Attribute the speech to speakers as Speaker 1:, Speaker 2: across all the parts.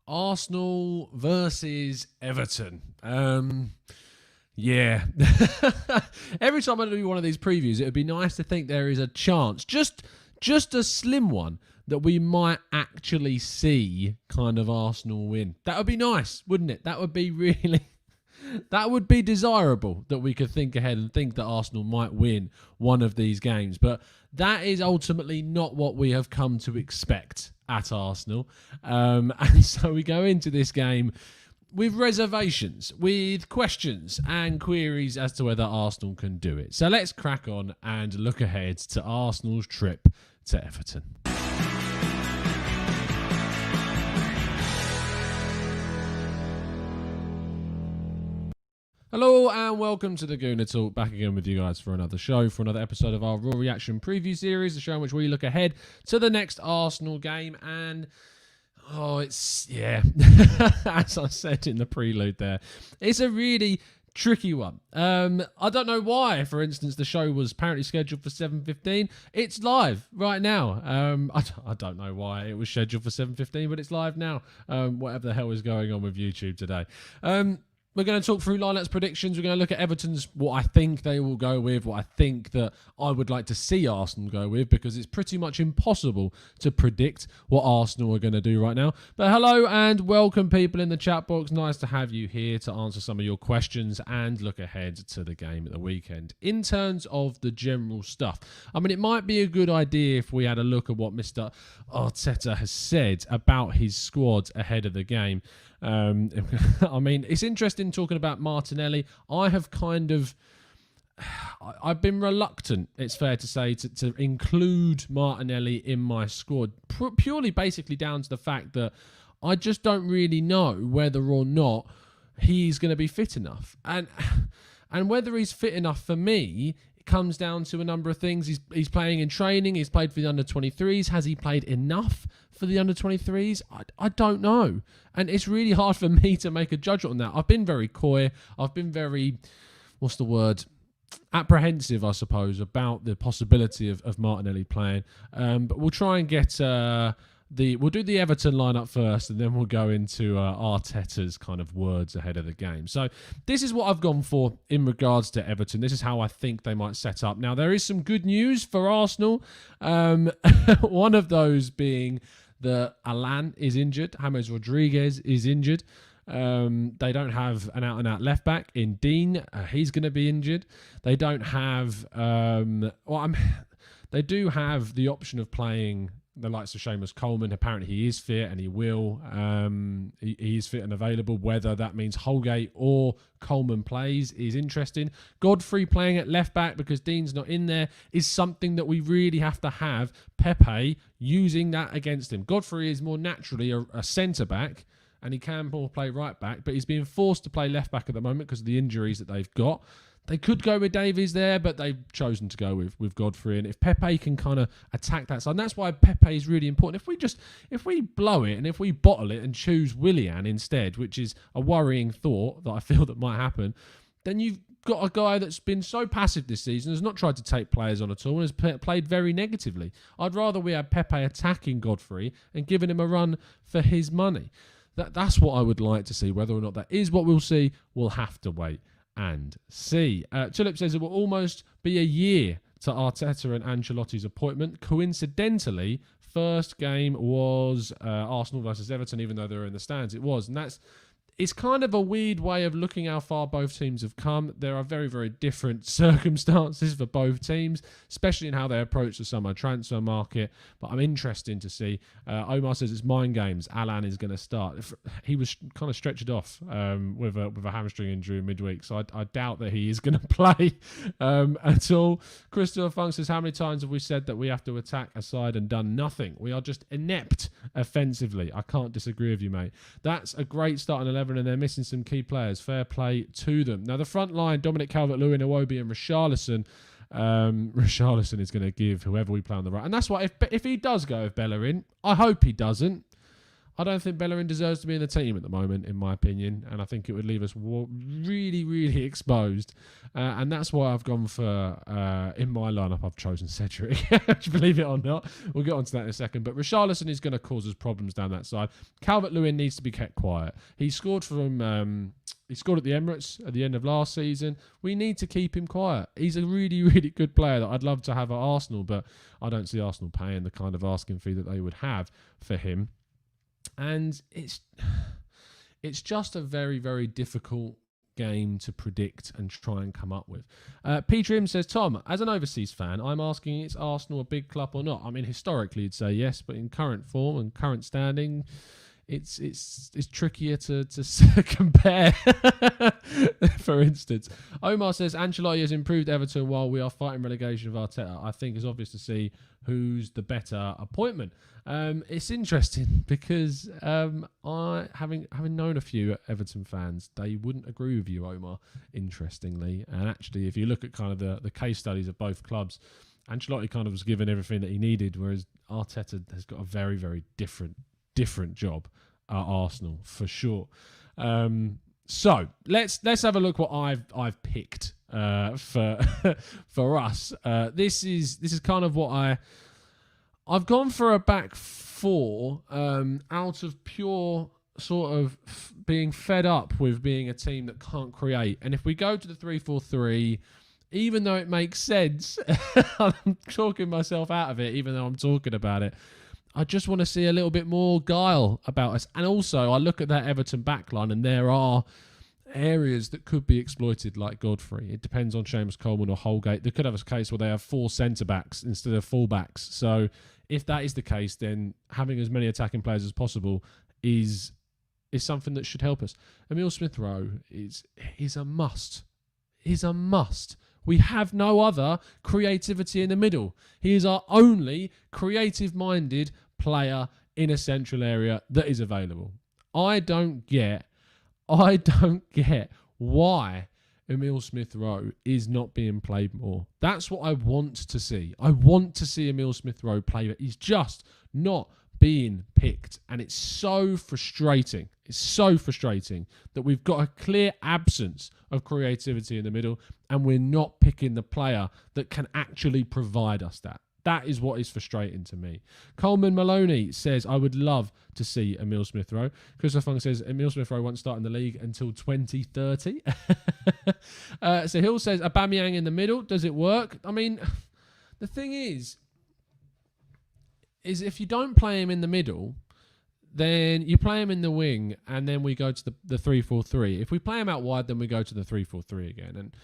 Speaker 1: Arsenal versus Everton. Yeah. Every time I do one of these previews, it would be nice to think there is a chance, just a slim one, that we might actually see kind of Arsenal win. That would be nice, wouldn't it? That would be really... That would be desirable, that we could think ahead and think that Arsenal might win one of these games. But that is ultimately not what we have come to expect at Arsenal. And so we go into this game with reservations, with questions and queries as to whether Arsenal can do it. So let's crack on and look ahead to Arsenal's trip to Everton. Hello and welcome to the Gooner Talk, back again with you guys for another show, for another episode of our Raw Reaction Preview Series, the show in which we look ahead to the next Arsenal game. And, as I said in the prelude there, it's a really tricky one. I don't know why, for instance, the show was apparently scheduled for 7:15. It's live right now. I don't know why it was scheduled for 7:15, but it's live now. Whatever the hell is going on with YouTube today. We're going to talk through lineups, predictions. We're going to look at Everton's, what I think they will go with, what I think that I would like to see Arsenal go with, because it's pretty much impossible to predict what Arsenal are going to do right now. But hello and welcome, people in the chat box. Nice to have you here to answer some of your questions and look ahead to the game at the weekend. In terms of the general stuff, I mean, it might be a good idea if we had a look at what Mr. Arteta has said about his squad ahead of the game. I mean, it's interesting talking about Martinelli. I've been reluctant, it's fair to say, to include Martinelli in my squad, purely basically down to the fact that I just don't really know whether or not he's going to be fit enough. And whether he's fit enough for me, it comes down to a number of things. He's playing in training. He's played for the under-23s. Has he played enough for the under-23s? I don't know. And it's really hard for me to make a judgment on that. I've been very coy. I've been very, apprehensive, I suppose, about the possibility of Martinelli playing. But we'll try and get... We'll do the Everton lineup first, and then we'll go into Arteta's kind of words ahead of the game. So this is what I've gone for in regards to Everton. This is how I think they might set up. Now, there is some good news for Arsenal. One of those being that Alan is injured. James Rodriguez is injured. They don't have an out-and-out left-back in Dean. He's going to be injured. They don't have... they do have the option of playing... the likes of Seamus Coleman. Apparently he is fit and he will. He is fit and available. Whether that means Holgate or Coleman plays is interesting. Godfrey playing at left back because Dean's not in there is something that we really have to have Pepe using that against him. Godfrey is more naturally a centre back and he can more play right back, but he's being forced to play left back at the moment because of the injuries that they've got. They could go with Davies there, but they've chosen to go with Godfrey. And if Pepe can kind of attack that side, and that's why Pepe is really important. If we blow it and if we bottle it and choose Willian instead, which is a worrying thought that I feel that might happen, then you've got a guy that's been so passive this season, has not tried to take players on at all, and has played very negatively. I'd rather we had Pepe attacking Godfrey and giving him a run for his money. That's what I would like to see. Whether or not that is what we'll see, we'll have to wait and see. Tulip says it will almost be a year to Arteta and Ancelotti's appointment. Coincidentally, first game was Arsenal versus Everton, even though they were in the stands. It was, and it's kind of a weird way of looking how far both teams have come. There are very, very different circumstances for both teams, especially in how they approach the summer transfer market. But I'm interested to see. Omar says it's mind games. Alan is going to start. He was kind of stretched off with a hamstring injury midweek, so I doubt that he is going to play at all. Christopher Funk says, how many times have we said that we have to attack a side and done nothing? We are just inept offensively. I can't disagree with you, mate. That's a great starting 11. And they're missing some key players. Fair play to them. Now, the front line, Dominic Calvert-Lewin, Iwobi and Richarlison. Richarlison is going to give whoever we play on the right. And that's why, if he does go with Bellerin, I hope he doesn't. I don't think Bellerin deserves to be in the team at the moment, in my opinion, and I think it would leave us really, really exposed. And that's why I've gone for, in my lineup, I've chosen Cedric. Believe it or not. We'll get onto that in a second. But Richarlison is going to cause us problems down that side. Calvert-Lewin needs to be kept quiet. He scored he scored at the Emirates at the end of last season. We need to keep him quiet. He's a really, really good player that I'd love to have at Arsenal, but I don't see Arsenal paying the kind of asking fee that they would have for him. And it's just a very, very difficult game to predict and try and come up with. Peter Im says, Tom, as an overseas fan, I'm asking, is Arsenal a big club or not? I mean, historically, you'd say yes, but in current form and current standing, it's trickier to compare. For instance, Omar says Ancelotti has improved Everton while we are fighting relegation of Arteta. I think it's obvious to see who's the better appointment. It's interesting because I having known a few Everton fans, they wouldn't agree with you, Omar, interestingly. And actually, if you look at kind of the case studies of both clubs, Ancelotti kind of was given everything that he needed, whereas Arteta has got a very, very different job at Arsenal for sure. So let's have a look what I've picked for for us. This is kind of what I've gone for a back four out of pure sort of being fed up with being a team that can't create. And if we go to the 3-4-3, even though it makes sense, I'm talking myself out of it, even though I'm talking about it. I just want to see a little bit more guile about us. And also, I look at that Everton backline and there are areas that could be exploited like Godfrey. It depends on Seamus Coleman or Holgate. They could have a case where they have 4 centre-backs instead of full-backs. So if that is the case, then having as many attacking players as possible is something that should help us. Emile Smith-Rowe is a must. Is a must. We have no other creativity in the middle. He is our only creative-minded player in a central area that is available. I don't get why Emile Smith-Rowe is not being played more. That's what I want to see. I want to see Emile Smith-Rowe play, but he's just not being picked. And it's so frustrating. It's so frustrating that we've got a clear absence of creativity in the middle and we're not picking the player that can actually provide us that. That is what is frustrating to me. Coleman Maloney says, I would love to see Emile Smith-Rowe. Christopher Fung says, Emile Smith-Rowe won't start in the league until 2030. So Hill says, Aubameyang in the middle. Does it work? I mean, the thing is if you don't play him in the middle, then you play him in the wing and then we go to the 3-4-3. If we play him out wide, then we go to the 3-4-3 again. And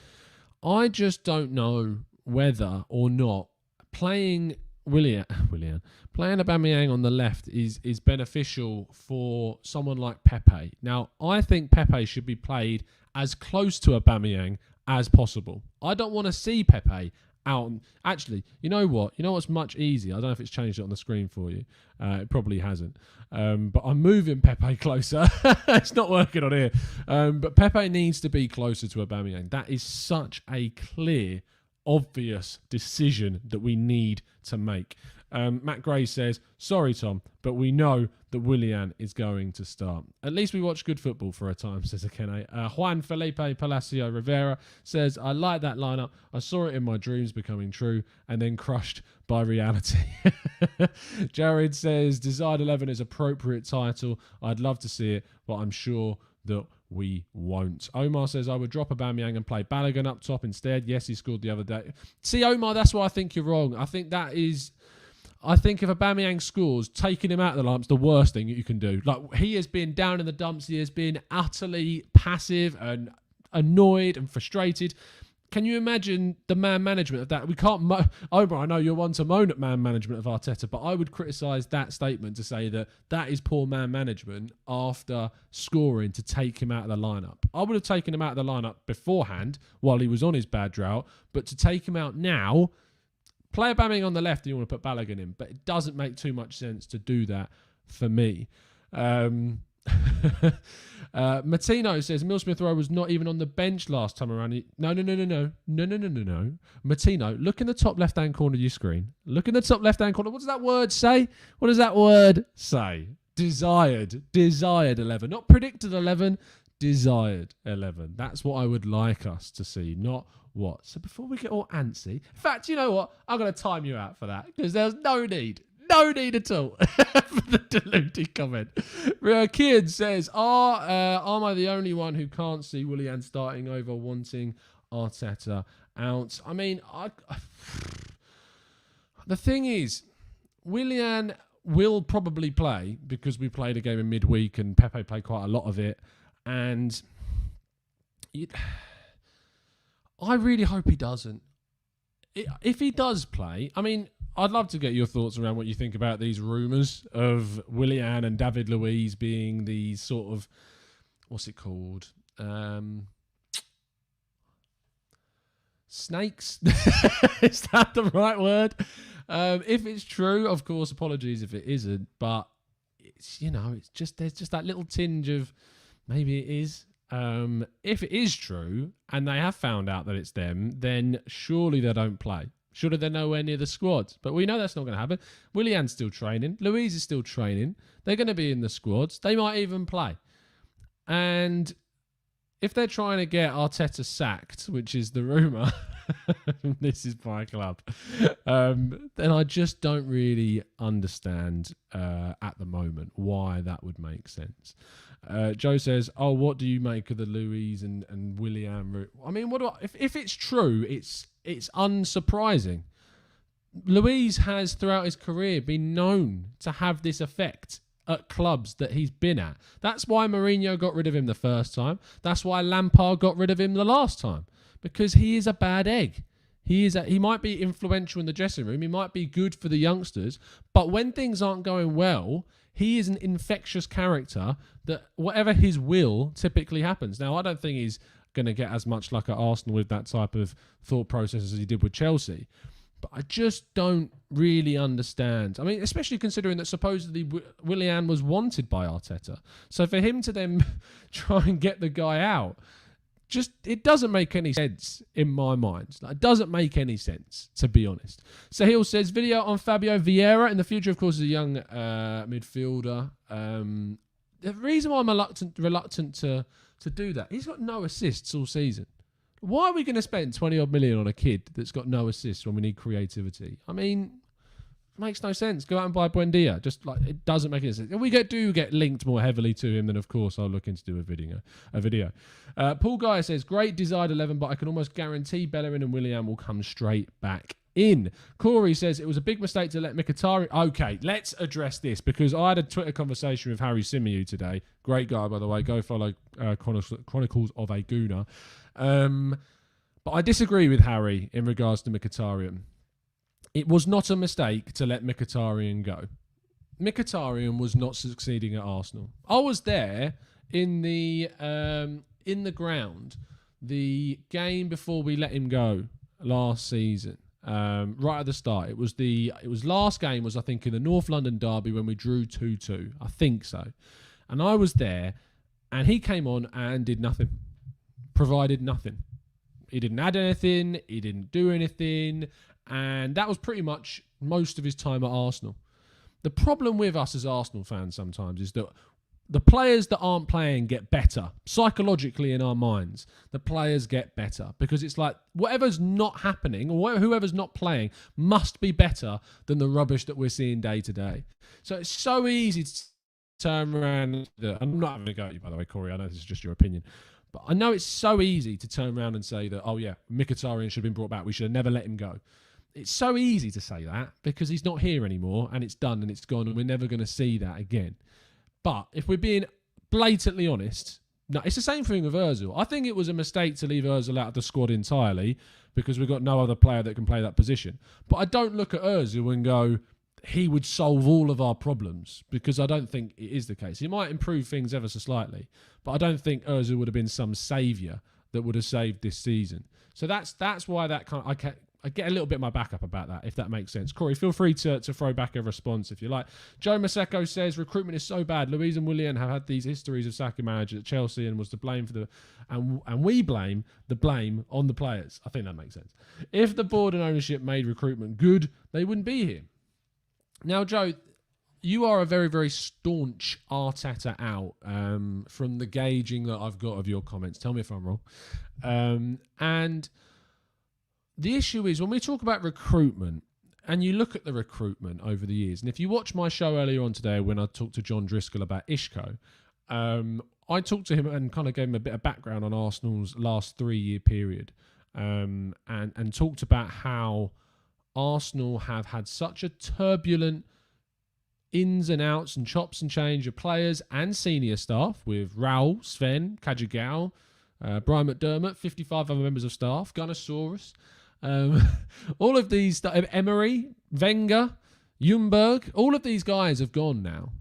Speaker 1: I just don't know whether or not playing Aubameyang on the left is beneficial for someone like Pepe. Now, I think Pepe should be played as close to Aubameyang as possible. I don't want to see Pepe out. Actually, you know what? You know what's much easier? I don't know if it's changed it on the screen for you. It probably hasn't. But I'm moving Pepe closer. It's not working on here. But Pepe needs to be closer to Aubameyang. That is such a clear, obvious decision that we need to make. Matt Gray says, sorry, Tom, but we know that Willian is going to start. At least we watch good football for a time, says Akene. Juan Felipe Palacio Rivera says, I like that lineup. I saw it in my dreams becoming true and then crushed by reality. Jared says, Desired 11 is appropriate title. I'd love to see it, but I'm sure that we won't. Omar says, I would drop Aubameyang and play Balogun up top instead. Yes, he scored the other day. See, Omar, that's why I think you're wrong. I think if Aubameyang scores, taking him out of the lineup's the worst thing you can do. Like, he has been down in the dumps. He has been utterly passive and annoyed and frustrated. Can you imagine the man management of that? We can't... Omar, I know you're one to moan at man management of Arteta, but I would criticise that statement to say that is poor man management after scoring to take him out of the lineup. I would have taken him out of the lineup beforehand while he was on his bad drought, but to take him out now... Play Aubameyang on the left and you want to put Balogun in, but it doesn't make too much sense to do that for me. Martino says, Emile Smith-Rowe was not even on the bench last time around. No. Martino, look in the top left-hand corner of your screen. Look in the top left-hand corner. What does that word say? desired 11, not predicted 11, desired 11. That's what I would like us to see, not what. So before we get all antsy, in fact, you know what? I'm going to time you out for that because there's no need at all for the deluded comment. Kian says, am I the only one who can't see Willian starting over wanting Arteta out? I mean, the thing is, Willian will probably play because we played a game in midweek and Pepe played quite a lot of it. And I really hope he doesn't. If he does play, I mean, I'd love to get your thoughts around what you think about these rumours of Willian and David Luiz being these sort of, what's it called? Snakes? Is that the right word? If it's true, of course, apologies if it isn't, but it's, it's just, there's just that little tinge of maybe it is. If it is true and they have found out that it's them, then surely they don't play. Surely they're nowhere near the squad. But we know that's not going to happen. Willian's still training. Luiz is still training. They're going to be in the squads. They might even play. And if they're trying to get Arteta sacked, which is the rumour, this is my club, then I just don't really understand at the moment why that would make sense. Joe says, what do you make of the Luiz and Willian? I mean, if it's true, it's unsurprising. Luiz has, throughout his career, been known to have this effect at clubs that he's been at. That's why Mourinho got rid of him the first time. That's why Lampard got rid of him the last time. Because he is a bad egg. He might be influential in the dressing room. He might be good for the youngsters. But when things aren't going well, he is an infectious character that whatever his will typically happens. Now, I don't think he's going to get as much luck at Arsenal with that type of thought process as he did with Chelsea. But I just don't really understand. I mean, especially considering that supposedly Willian was wanted by Arteta. So for him to then try and get the guy out, it doesn't make any sense in my mind. It doesn't make any sense, to be honest. Sahil says, video on Fabio Vieira. In the future, of course, is a young midfielder. The reason why I'm reluctant to do that, he's got no assists all season. Why are we going to spend 20 odd million on a kid that's got no assists when we need creativity? I mean, it makes no sense. Go out and buy Buendia. Just like, it doesn't make any sense. If we do get linked more heavily to him, then of course I'll look into do a video. Paul Guy says, great desired 11, but I can almost guarantee Bellerin and Willian will come straight back in. Corey says, it was a big mistake to let Mkhitaryan... Okay, let's address this because I had a Twitter conversation with Harry Symeou today. Great guy, by the way. Go follow Chronicles of a Gooner. But I disagree with Harry in regards to Mkhitaryan. It was not a mistake to let Mkhitaryan go. Mkhitaryan was not succeeding at Arsenal. I was there in the ground the game before we let him go last season. Right at the start, it was last game was I think in the North London derby when we drew 2-2. I think so, and I was there, and he came on and did nothing. Provided nothing. He didn't add anything. He didn't do anything. And that was pretty much most of his time at Arsenal. The problem with us as Arsenal fans sometimes is that the players that aren't playing get better. Psychologically in our minds, the players get better. Because it's like whatever's not happening or whoever's not playing must be better than the rubbish that we're seeing day to day. So it's so easy to turn around. I'm not having a go at you, by the way, Corey. I know this is just your opinion. But I know it's so easy to turn around and say that, oh yeah, Mkhitaryan should have been brought back. We should have never let him go. It's so easy to say that because he's not here anymore and it's done and it's gone and we're never going to see that again. But if we're being blatantly honest, no, it's the same thing with Ozil. I think it was a mistake to leave Ozil out of the squad entirely because we've got no other player that can play that position. But I don't look at Ozil and go, he would solve all of our problems because I don't think it is the case. He might improve things ever so slightly, but I don't think Ozil would have been some saviour that would have saved this season. So that's why that I get a little bit of my backup about that, if that makes sense. Corey, feel free to throw back a response if you like. Joe Maseko says, recruitment is so bad. Luiz and Willian have had these histories of sacking managers at Chelsea and was to blame for and we blame the blame on the players. I think that makes sense. If the board and ownership made recruitment good, they wouldn't be here. Now, Joe, you are a very, very staunch Arteta out from the gauging that I've got of your comments. Tell me if I'm wrong. And the issue is when we talk about recruitment and you look at the recruitment over the years, and if you watch my show earlier on today when I talked to John Driscoll about Isco, I talked to him and kind of gave him a bit of background on Arsenal's last 3-year period and talked about how Arsenal have had such a turbulent ins and outs and chops and change of players and senior staff with Raul, Sven, Kajigao, Brian McDermott, 55 other members of staff, Gunnosaurus, all of these, Emery, Wenger, Ljungberg, all of these guys have gone now.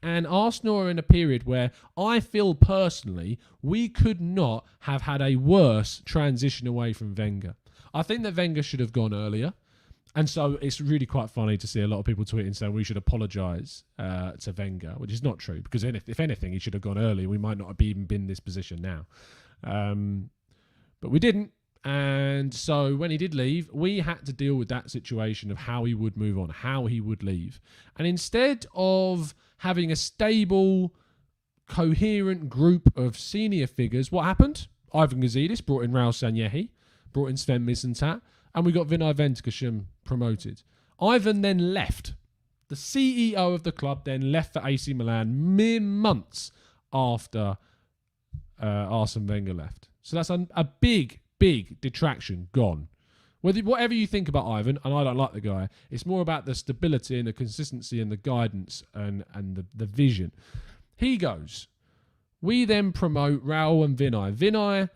Speaker 1: And Arsenal are in a period where I feel personally we could not have had a worse transition away from Wenger. I think that Wenger should have gone earlier. And so it's really quite funny to see a lot of people tweeting saying we should apologise to Wenger, which is not true, because if anything, he should have gone earlier. We might not have even been in this position now. But we didn't. And so when he did leave, we had to deal with that situation of how he would move on, how he would leave. And instead of having a stable, coherent group of senior figures, what happened? Ivan Gazidis brought in Raul Sanyehi, brought in Sven Mislintat, and we got Vinay Ventukasham promoted. Ivan then left. The CEO of the club then left for AC Milan mere months after Arsene Wenger left. So that's a big detraction gone. Whatever you think about Ivan, and I don't like the guy, it's more about the stability and the consistency and the guidance and the vision. He goes. We then promote Raul and Vinay.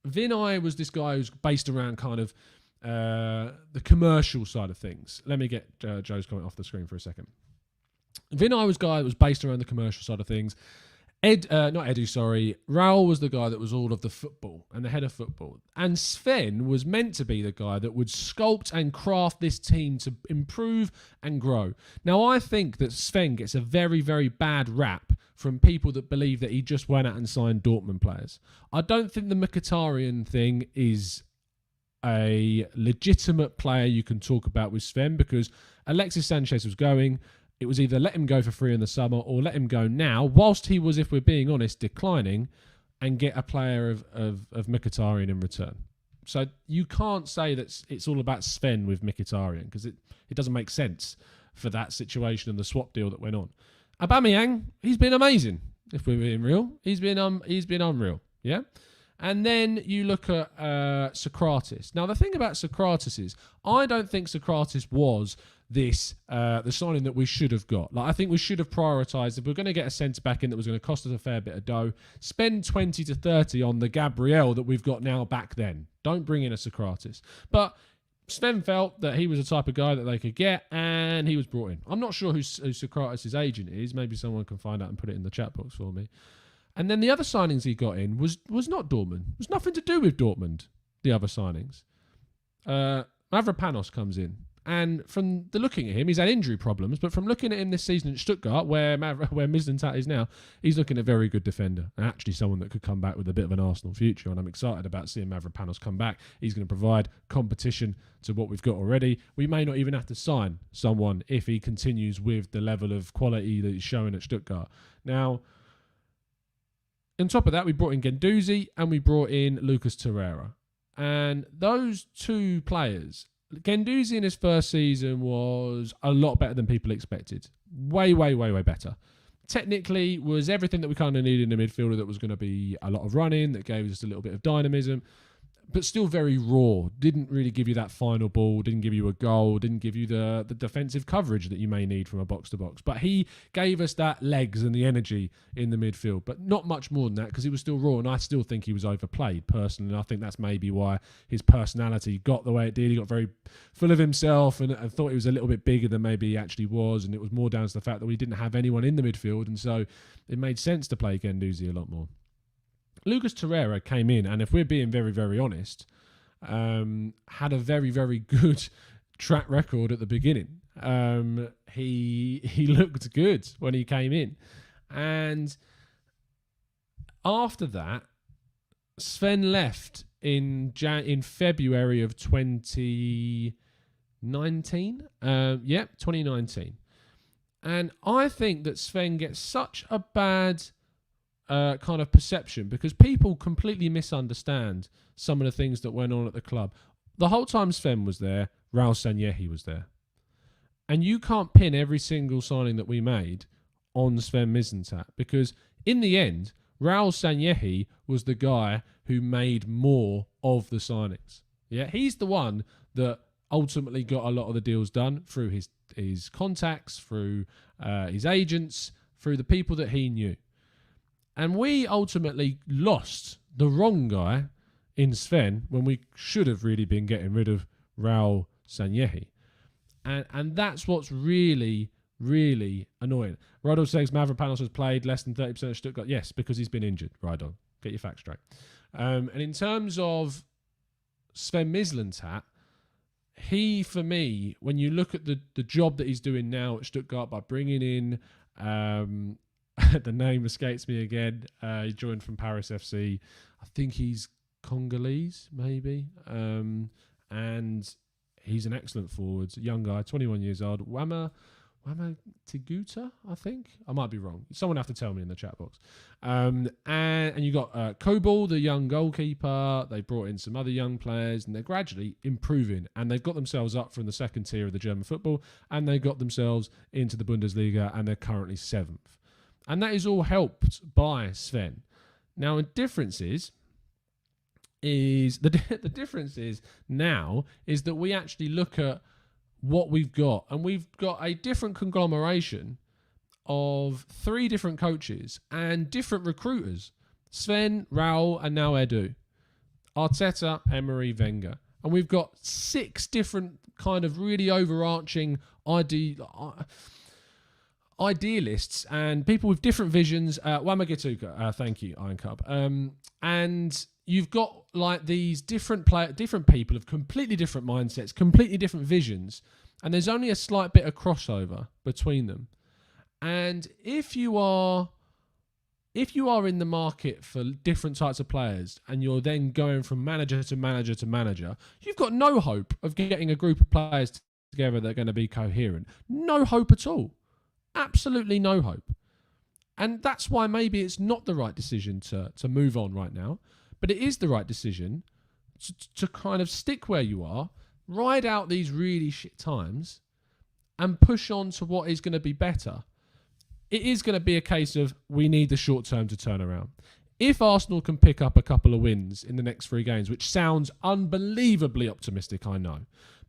Speaker 1: Vinay was this guy who's based around kind of the commercial side of things. Let me get Joe's comment off the screen for a second. Vinay was a guy that was based around the commercial side of things. Raul was the guy that was all of the football and the head of football. And Sven was meant to be the guy that would sculpt and craft this team to improve and grow. Now, I think that Sven gets a very, very bad rap from people that believe that he just went out and signed Dortmund players. I don't think the Mkhitaryan thing is a legitimate player you can talk about with Sven, because Alexis Sanchez was going. It was either let him go for free in the summer or let him go now, whilst he was, if we're being honest, declining, and get a player of Mkhitaryan in return. So you can't say that it's all about Sven with Mkhitaryan, because it doesn't make sense for that situation and the swap deal that went on. Aubameyang, he's been amazing, if we're being real. He's been unreal, yeah? And then you look at Socrates. Now, the thing about Socrates is I don't think Socrates was the signing that we should have got. I think we should have prioritised, if we're going to get a centre-back in that was going to cost us a fair bit of dough, spend 20 to 30 on the Gabriel that we've got now back then. Don't bring in a Socrates. But Sven felt that he was the type of guy that they could get, and he was brought in. I'm not sure who Socrates' agent is. Maybe someone can find out and put it in the chat box for me. And then the other signings he got in was not Dortmund. It was nothing to do with Dortmund, the other signings. Mavropanos comes in. And from the looking at him, he's had injury problems, but from looking at him this season at Stuttgart, where Mislintat is now, he's looking a very good defender, and actually someone that could come back with a bit of an Arsenal future. And I'm excited about seeing Mavropanos come back. He's going to provide competition to what we've got already. We may not even have to sign someone if he continues with the level of quality that he's showing at Stuttgart. Now, on top of that, we brought in Guendouzi and we brought in Lucas Torreira. And those two players, Guendouzi in his first season was a lot better than people expected. Way, way, way, way better. Technically, was everything that we kind of needed in a midfielder that was going to be a lot of running, that gave us a little bit of dynamism, but still very raw. Didn't really give you that final ball, didn't give you a goal, didn't give you the defensive coverage that you may need from a box-to-box. But he gave us that legs and the energy in the midfield, but not much more than that, because he was still raw, and I still think he was overplayed, personally. I think that's maybe why his personality got the way it did. He got very full of himself and thought he was a little bit bigger than maybe he actually was, and it was more down to the fact that we didn't have anyone in the midfield, and so it made sense to play Guendouzi a lot more. Lucas Torreira came in, and if we're being very, very honest, had a very, very good track record at the beginning. He looked good when he came in. And after that, Sven left in February of 2020. 2019. 2019. And I think that Sven gets such a bad kind of perception because people completely misunderstand some of the things that went on at the club. The whole time Sven was there, Raul Sanllehi was there. And you can't pin every single signing that we made on Sven Mislintat because in the end, Raul Sanllehi was the guy who made more of the signings. Yeah, he's the one that ultimately got a lot of the deals done through his contacts, through his agents, through the people that he knew. And we ultimately lost the wrong guy in Sven when we should have really been getting rid of Raul Sanllehi. And that's what's really, really annoying. Rydal says Mavropanos has played less than 30% of Stuttgart. Yes, because he's been injured, Rydal. Get your facts straight. And in terms of Sven Mislintat, he, for me, when you look at the job that he's doing now at Stuttgart by bringing in, the name escapes me again, he joined from Paris FC. I think he's Congolese, maybe. And he's an excellent forward, young guy, 21 years old. Wama Tiguta, I think. I might be wrong. Someone have to tell me in the chat box. And you got Kobal, the young goalkeeper. They brought in some other young players, and they're gradually improving. And they've got themselves up from the second tier of the German football, and they got themselves into the Bundesliga, and they're currently 7th. And that is all helped by Sven. Now, the difference is the difference is now is that we actually look at what we've got, and we've got a different conglomeration of 3 different coaches and different recruiters: Sven, Raul, and now Edu, Arteta, Emery, Wenger. And we've got 6 different kind of really overarching idealists and people with different visions. Wamagituka, thank you, Iron Cub. And you've got like these different people of completely different mindsets, completely different visions, and there's only a slight bit of crossover between them. And if you are in the market for different types of players and you're then going from manager to manager to manager, you've got no hope of getting a group of players together that are going to be coherent. No hope at all. Absolutely no hope. And that's why maybe it's not the right decision to move on right now. But it is the right decision to kind of stick where you are, ride out these really shit times, and push on to what is going to be better. It is going to be a case of we need the short term to turn around. If Arsenal can pick up a couple of wins in the next 3 games, which sounds unbelievably optimistic, I know.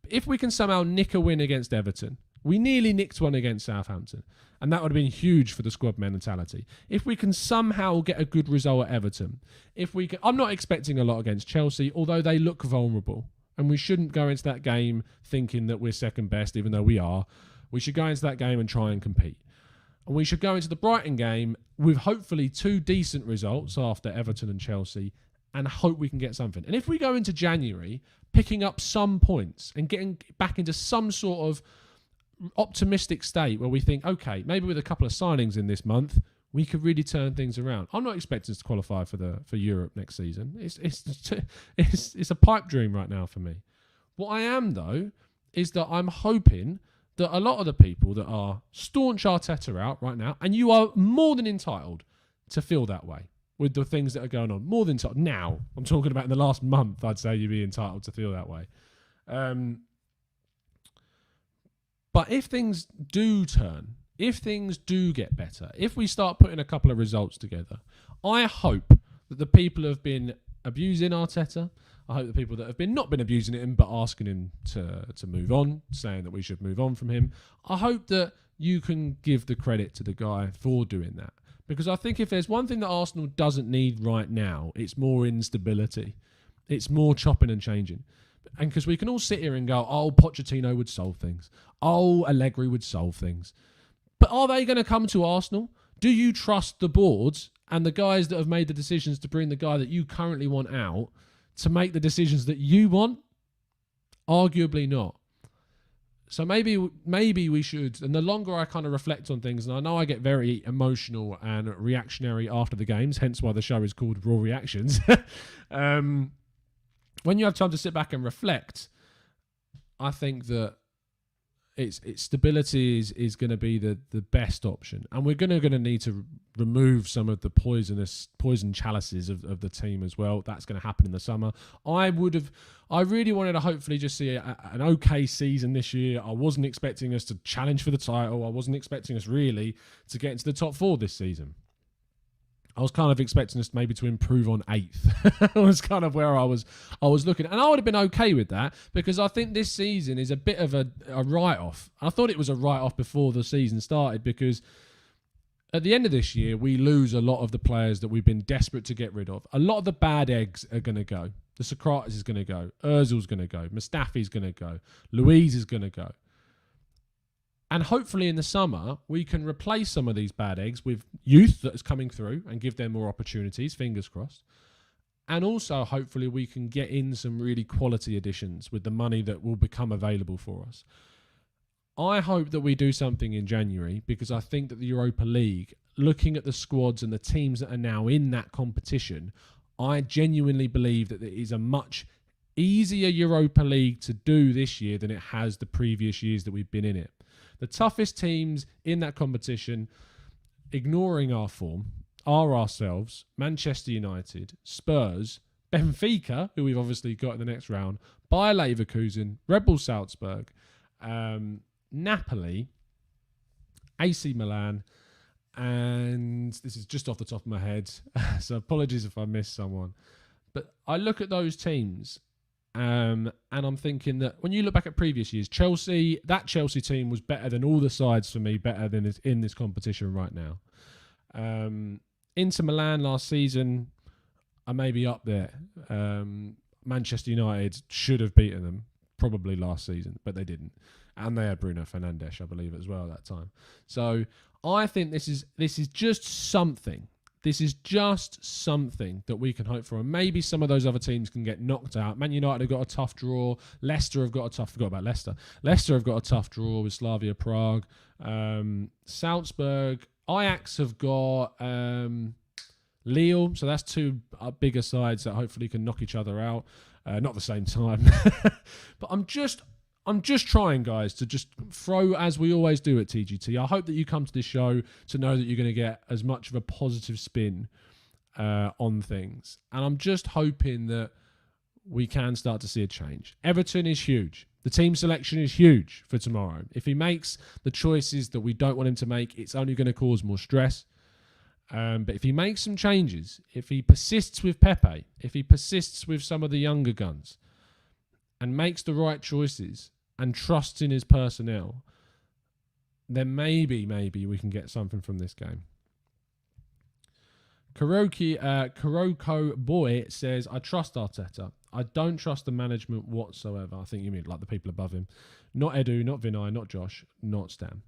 Speaker 1: But if we can somehow nick a win against Everton, we nearly nicked one against Southampton, and that would have been huge for the squad mentality. If we can somehow get a good result at Everton, I'm not expecting a lot against Chelsea, although they look vulnerable, and we shouldn't go into that game thinking that we're second best, even though we are. We should go into that game and try and compete. And we should go into the Brighton game with hopefully 2 decent results after Everton and Chelsea, and hope we can get something. And if we go into January picking up some points and getting back into some sort of optimistic state where we think, okay, maybe with a couple of signings in this month, we could really turn things around. I'm not expecting us to qualify for Europe next season. It's a pipe dream right now for me. What I am, though, is that I'm hoping that a lot of the people that are staunch Arteta out right now, and you are more than entitled to feel that way with the things that are going on. More than entitled. Now, I'm talking about in the last month, I'd say you'd be entitled to feel that way. But if things do turn, if things do get better, if we start putting a couple of results together, I hope that the people who have been abusing Arteta, I hope the people that have not been abusing him but asking him to move on, saying that we should move on from him, I hope that you can give the credit to the guy for doing that. Because I think if there's one thing that Arsenal doesn't need right now, it's more instability. It's more chopping and changing. And because we can all sit here and go, oh, Pochettino would solve things. Oh, Allegri would solve things. But are they going to come to Arsenal? Do you trust the boards and the guys that have made the decisions to bring the guy that you currently want out to make the decisions that you want? Arguably not. So maybe we should, and the longer I kind of reflect on things, and I know I get very emotional and reactionary after the games, hence why the show is called Raw Reactions. When you have time to sit back and reflect, I think that its stability is going to be the best option, and we're going to need to remove some of the poison chalices of the team as well. That's going to happen in the summer. I really wanted to hopefully just see an okay season this year. I wasn't expecting us to challenge for the title. I wasn't expecting us really to get into the top 4 this season. I was kind of expecting us maybe to improve on 8th. was kind of where I was looking. And I would have been okay with that because I think this season is a bit of a write-off. I thought it was a write-off before the season started because at the end of this year, we lose a lot of the players that we've been desperate to get rid of. A lot of the bad eggs are going to go. The Socrates is going to go. Ozil's going to go. Mustafi's going to go. Louise is going to go. And hopefully in the summer, we can replace some of these bad eggs with youth that is coming through and give them more opportunities, fingers crossed. And also, hopefully, we can get in some really quality additions with the money that will become available for us. I hope that we do something in January because I think that the Europa League, looking at the squads and the teams that are now in that competition, I genuinely believe that it is a much easier Europa League to do this year than it has the previous years that we've been in it. The toughest teams in that competition, ignoring our form, are ourselves, Manchester United, Spurs, Benfica, who we've obviously got in the next round, Bayer Leverkusen, Red Bull Salzburg, Napoli, AC Milan, and this is just off the top of my head, so apologies if I missed someone. But I look at those teams and I'm thinking that when you look back at previous years, that Chelsea team was better than all the sides for me, better than is in this competition right now. Inter Milan last season are maybe up there. Manchester United should have beaten them probably last season, but they didn't. And they had Bruno Fernandes, I believe, as well at that time. So I think this is just something. This is just something that we can hope for. And maybe some of those other teams can get knocked out. Man United have got a tough draw. Leicester have got a tough... Forgot about Leicester. Leicester have got a tough draw with Slavia Prague. Salzburg. Ajax have got Lille. So that's 2 bigger sides that hopefully can knock each other out. Not at the same time. But I'm just trying, guys, to just throw, as we always do at TGT. I hope that you come to this show to know that you're going to get as much of a positive spin on things. And I'm just hoping that we can start to see a change. Everton is huge. The team selection is huge for tomorrow. If he makes the choices that we don't want him to make, it's only going to cause more stress. But if he makes some changes, if he persists with Pepe, if he persists with some of the younger guns, and makes the right choices and trusts in his personnel, then maybe we can get something from this game. Kuroko Boy says, I trust Arteta. I don't trust the management whatsoever. I think you mean like the people above him. Not Edu, not Vinay, not Josh, not Stan.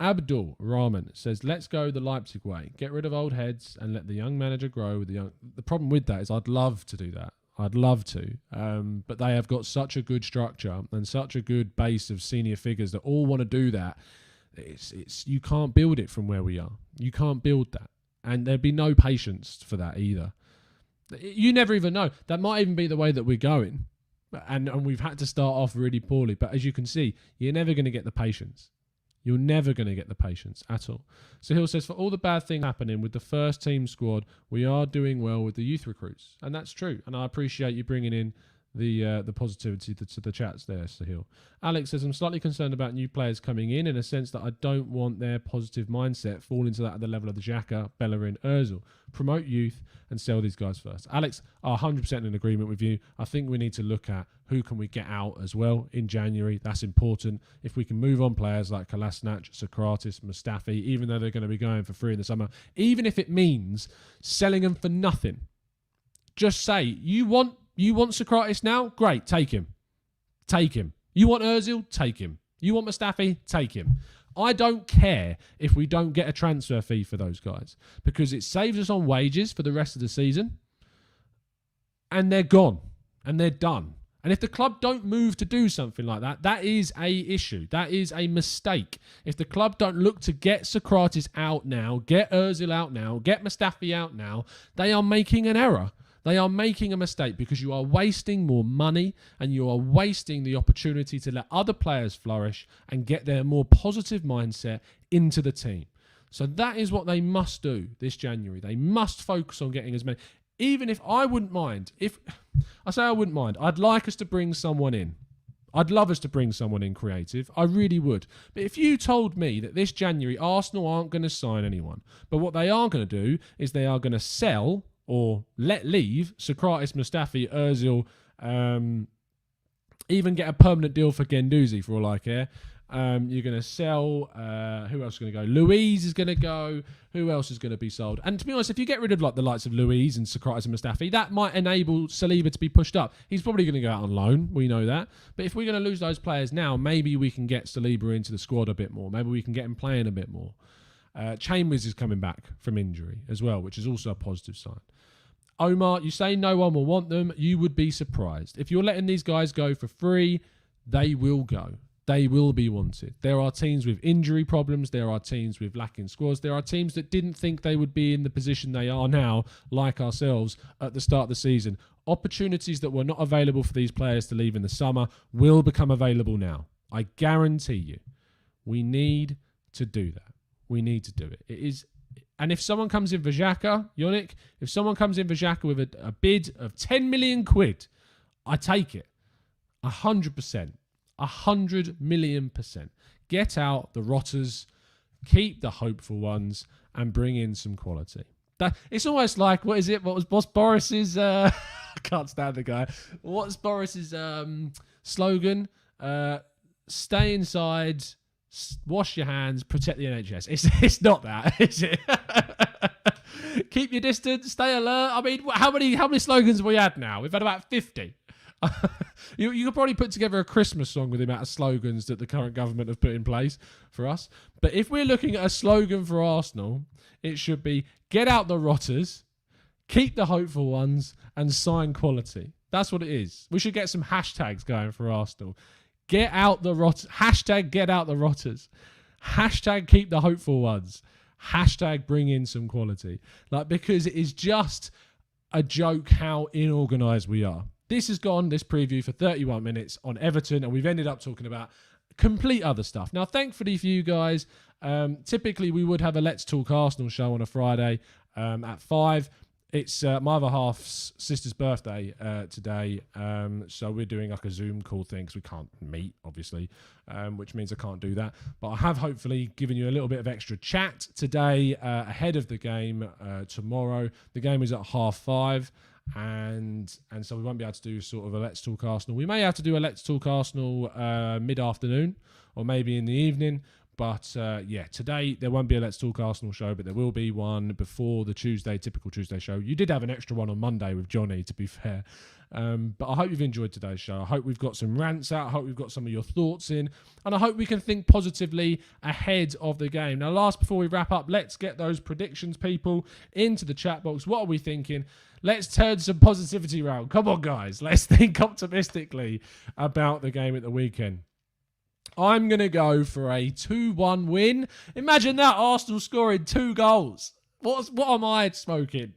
Speaker 1: Abdul Rahman says, let's go the Leipzig way. Get rid of old heads and let the young manager grow with the young... The problem with that is I'd love to do that. I'd love to, but they have got such a good structure and such a good base of senior figures that all want to do that. It's you can't build it from where we are. You can't build that, and there'd be no patience for that either. You never even know. That might even be the way that we're going, and we've had to start off really poorly. But as you can see, you're never going to get the patience. You're never going to get the patience at all. Sahil says, for all the bad things happening with the first team squad, we are doing well with the youth recruits. And that's true. And I appreciate you bringing in the positivity to the chats there, Sahil. Alex says, I'm slightly concerned about new players coming in a sense that I don't want their positive mindset falling to that at the level of the Xhaka, Bellerin, Ozil. Promote youth and sell these guys first. Alex, I'm 100% in agreement with you. I think we need to look at who can we get out as well in January. That's important. If we can move on players like Kolasinac, Socrates, Mustafi, even though they're going to be going for free in the summer, even if it means selling them for nothing, just say, you want Socrates now? Great, take him. Take him. You want Ozil? Take him. You want Mustafi? Take him. I don't care if we don't get a transfer fee for those guys because it saves us on wages for the rest of the season and they're gone and they're done. And if the club don't move to do something like that, that is a issue. That is a mistake. If the club don't look to get Socrates out now, get Ozil out now, get Mustafi out now, they are making an error. They are making a mistake because you are wasting more money and you are wasting the opportunity to let other players flourish and get their more positive mindset into the team. So that is what they must do this January. They must focus on getting as many. Even if I wouldn't mind, I'd like us to bring someone in. I'd love us to bring someone in creative. I really would. But if you told me that this January Arsenal aren't going to sign anyone, but what they are going to do is they are going to sell or let leave Socrates, Mustafi, Ozil, even get a permanent deal for Guendouzi for all I care. You're going to sell, who else is going to go? Louise is going to go. Who else is going to be sold? And to be honest, if you get rid of like the likes of Louise and Socrates and Mustafi, that might enable Saliba to be pushed up. He's probably going to go out on loan. We know that. But if we're going to lose those players now, maybe we can get Saliba into the squad a bit more. Maybe we can get him playing a bit more. Chambers is coming back from injury as well, which is also a positive sign. Omar, you say no one will want them. You would be surprised. If you're letting these guys go for free, they will go. They will be wanted. There are teams with injury problems. There are teams with lacking squads. There are teams that didn't think they would be in the position they are now, like ourselves, at the start of the season. Opportunities that were not available for these players to leave in the summer will become available now. I guarantee you. We need to do that. We need to do it. It is, and if someone comes in for Xhaka, Yannick, if someone comes in for Xhaka with a bid of 10 million quid, I take it. 100%. 100,000,000%. Get out the rotters, keep the hopeful ones, and bring in some quality. That it's almost like, what is it? What's Boris's? I can't stand the guy. What's Boris's slogan? Stay inside, wash your hands, protect the NHS. It's not that, is it? Keep your distance, stay alert. I mean, how many slogans have we had now? We've had about 50. You could probably put together a Christmas song with the amount of slogans that the current government have put in place for us. But if we're looking at a slogan for Arsenal, it should be get out the rotters, keep the hopeful ones, and sign quality. That's what it is. We should get some hashtags going for Arsenal. Get out the rotters. Hashtag get out the rotters. Hashtag keep the hopeful ones. Hashtag bring in some quality. Because it is just a joke how inorganised we are. This has gone, this preview, for 31 minutes on Everton, and we've ended up talking about complete other stuff. Now, thankfully for you guys, typically we would have a Let's Talk Arsenal show on a Friday at 5. It's my other half's sister's birthday today, so we're doing like a Zoom call thing because we can't meet, obviously, which means I can't do that. But I have hopefully given you a little bit of extra chat today ahead of the game tomorrow. The game is at 5:30. And so we won't be able to do sort of a Let's Talk Arsenal. We may have to do a Let's Talk Arsenal mid-afternoon or maybe in the evening. But today there won't be a Let's Talk Arsenal show, but there will be one before the typical Tuesday show. You did have an extra one on Monday with Johnny, to be fair. But I hope you've enjoyed today's show. I hope we've got some rants out. I hope we've got some of your thoughts in. And I hope we can think positively ahead of the game. Now, before we wrap up, let's get those predictions, people, into the chat box. What are we thinking? Let's turn some positivity around. Come on, guys. Let's think optimistically about the game at the weekend. I'm going to go for a 2-1 win. Imagine that, Arsenal scoring 2 goals. What am I smoking?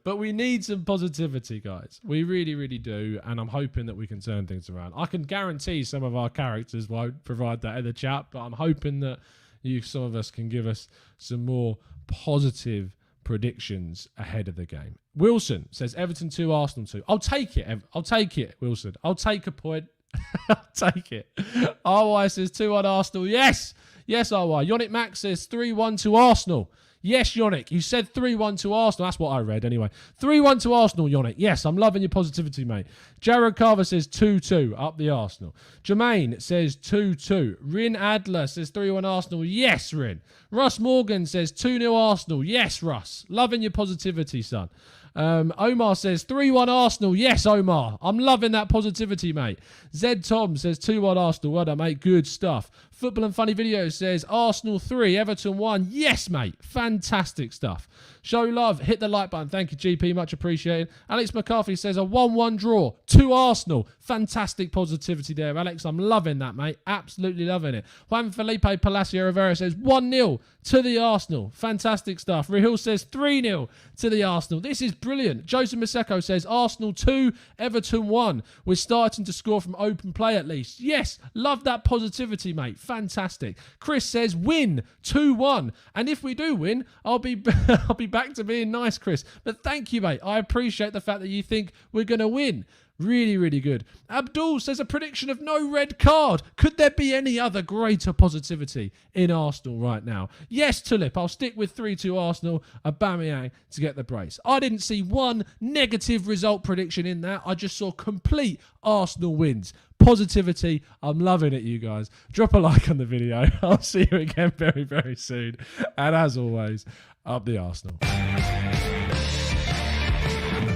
Speaker 1: But we need some positivity, guys. We really, really do. And I'm hoping that we can turn things around. I can guarantee some of our characters won't provide that in the chat, but I'm hoping that some of us can give us some more positive predictions ahead of the game. Wilson says Everton 2, Arsenal 2. I'll take it, Wilson. I'll take a point. I'll take it. RY says 2-1 Arsenal. Yes, RY. Yannick Max says 3-1 to Arsenal. Yes, Yannick. You said 3-1 to Arsenal. That's what I read anyway. 3-1 to Arsenal, Yannick. Yes, I'm loving your positivity, mate. Jared Carver says 2-2 up the Arsenal. Jermaine says 2-2. Rin Adler says 3-1 Arsenal. Yes, Rin. Russ Morgan says 2-0 Arsenal. Yes, Russ. Loving your positivity, son. Omar says 3-1 Arsenal. Yes, Omar. I'm loving that positivity, mate. Zed Tom says 2-1 Arsenal. Well done, mate. Good stuff. Football and Funny Videos says Arsenal 3, Everton 1. Yes, mate. Fantastic stuff. Show love. Hit the like button. Thank you, GP. Much appreciated. Alex McCarthy says a 1-1 draw to Arsenal. Fantastic positivity there, Alex. I'm loving that, mate. Absolutely loving it. Juan Felipe Palacio Rivera says 1-0 to the Arsenal. Fantastic stuff. Rahul says 3-0 to the Arsenal. This is brilliant. Joseph Maseko says Arsenal 2, Everton 1. We're starting to score from open play at least. Yes, love that positivity, mate. Fantastic. Chris says win 2-1. And if we do win, I'll be back to being nice, Chris. But thank you, mate. I appreciate the fact that you think we're going to win. Really, really good. Abdul says a prediction of no red card. Could there be any other greater positivity in Arsenal right now? Yes, Tulip. I'll stick with 3-2 Arsenal. Aubameyang to get the brace. I didn't see one negative result prediction in that. I just saw complete Arsenal wins. Positivity. I'm loving it, you guys. Drop a like on the video. I'll see you again very, very soon. And as always, up the Arsenal.